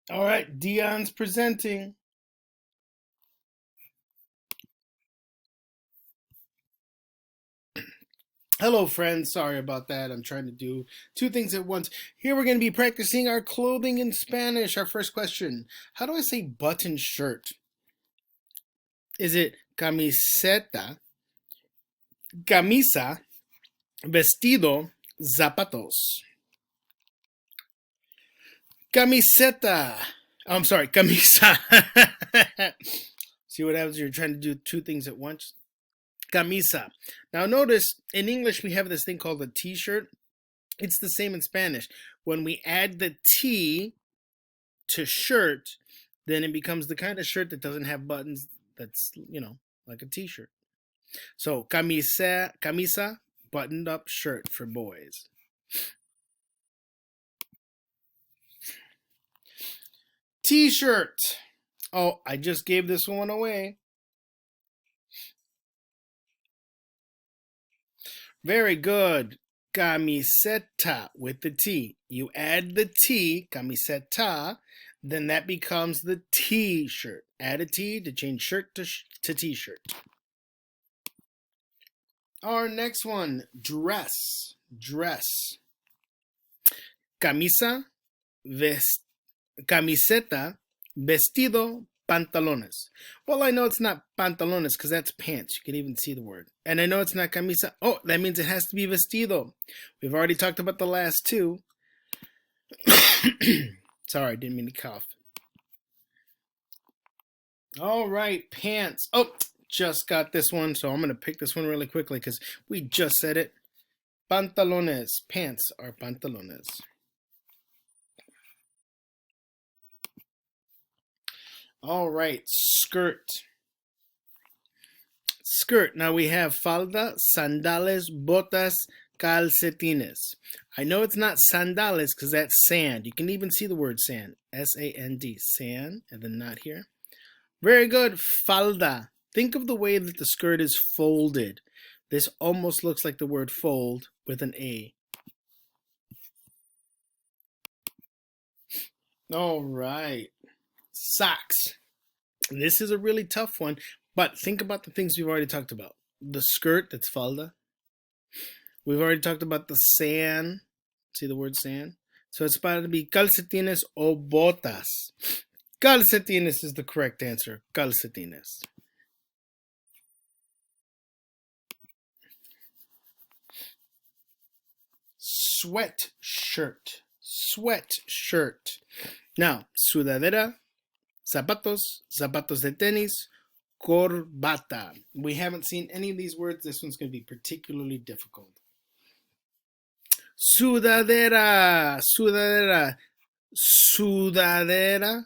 All right, Dion's presenting. Hello, friends. Sorry about that. I'm trying to do two things at once. Here we're going to be practicing our clothing in Spanish. Our first question: how do I say button shirt? Is it camiseta, camisa, vestido, zapatos? Camiseta. Oh, I'm sorry, camisa. See what happens when you're trying to do two things at once? Camisa. Now, notice in English we have this thing called a t shirt. It's the same in Spanish. When we add the T to shirt, then it becomes the kind of shirt that doesn't have buttons that's, like a t-shirt. So, camisa, buttoned up shirt for boys. T-shirt. Oh, I just gave this one away. Very good. Camiseta with the T. You add the T, camiseta, then that becomes the T-shirt. Add a T to change shirt to T-shirt. Our next one, dress. Dress. Camisa, camiseta, vestido, pantalones. Well, I know it's not pantalones because that's pants. You can even see the word. And I know it's not camisa. Oh, that means it has to be vestido. We've already talked about the last two. Sorry, I didn't mean to cough. All right, pants. Oh, just got this one, so I'm going to pick this one really quickly because we just said it. Pantalones. Pants are pantalones. All right, skirt. Skirt. Now we have falda, sandales, botas, calcetines. I know it's not sandales because that's sand. You can even see the word sand. S-A-N-D. Sand, and then not here. Very good. Falda. Think of the way that the skirt is folded. This almost looks like the word fold with an A. All right. Socks. This is a really tough one, but think about the things we've already talked about. The skirt, that's falda. We've already talked about the sand. See the word sand? So it's about to be calcetines o botas. Calcetines is the correct answer. Calcetines. Sweat shirt. Sweat shirt. Now, sudadera, zapatos, zapatos de tenis, corbata. We haven't seen any of these words. This one's going to be particularly difficult. Sudadera, sudadera, sudadera,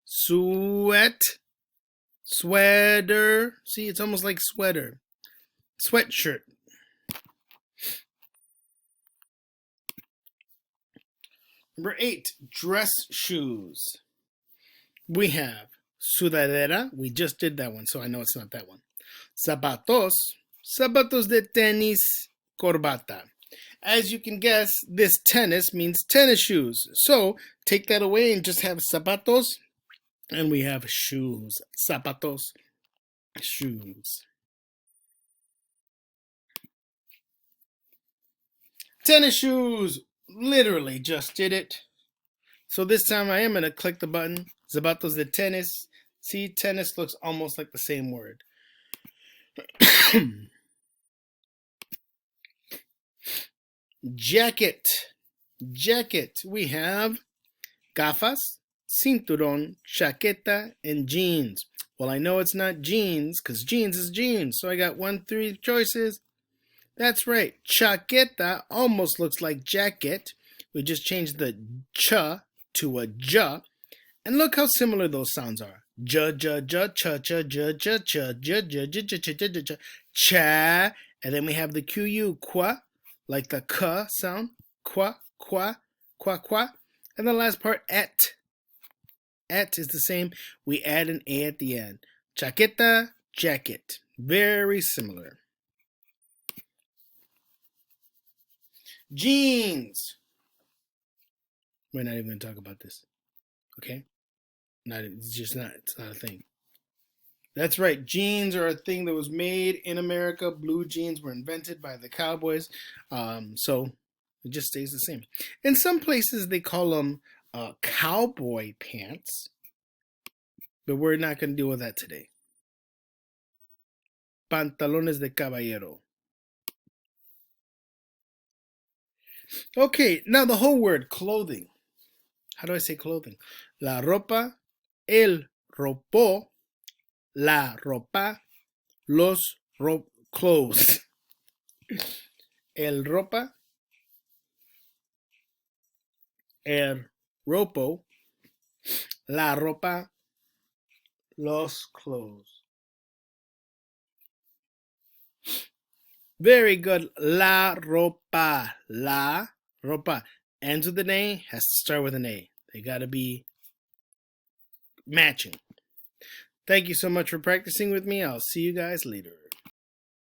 sweat, sweater. See, it's almost like sweater. Sweatshirt. Number 8, dress shoes. We have sudadera. We just did that one, so I know it's not that one. Zapatos. Zapatos de tenis, corbata. As you can guess, this tennis means tennis shoes. So take that away and just have zapatos, and we have shoes. Zapatos, shoes. Tennis shoes. Literally just did it. So this time I am going to click the button. Zapatos de tenis. See, tennis looks almost like the same word. Jacket. Jacket. We have gafas, cinturón, chaqueta, and jeans. Well, I know it's not jeans because jeans is jeans. So I got 3 choices. That's right. Chaqueta almost looks like jacket. We just changed the ch to a j. And look how similar those sounds are. J, j, j, cha, cha, j, j, cha, j, j, j, j, j, j, j, j, cha. And then we have the QU, qua, like the k sound. Qua, qua, qua, qua. And the last part, et. Et is the same. We add an A at the end. Chaqueta, jacket. Very similar. Jeans. We're not even going to talk about this. Okay? It's not a thing. That's right. Jeans are a thing that was made in America. Blue jeans were invented by the cowboys. So it just stays the same. In some places, they call them cowboy pants. But we're not going to deal with that today. Pantalones de caballero. Okay, now the whole word, clothing. How do I say clothing? La ropa, el ropo, la ropa, los clothes. El ropa, el ropo, la ropa, los clothes. Very good. La ropa. La ropa. Ends with an A, has to start with an A. They got to be matching. Thank you so much for practicing with me. I'll see you guys later.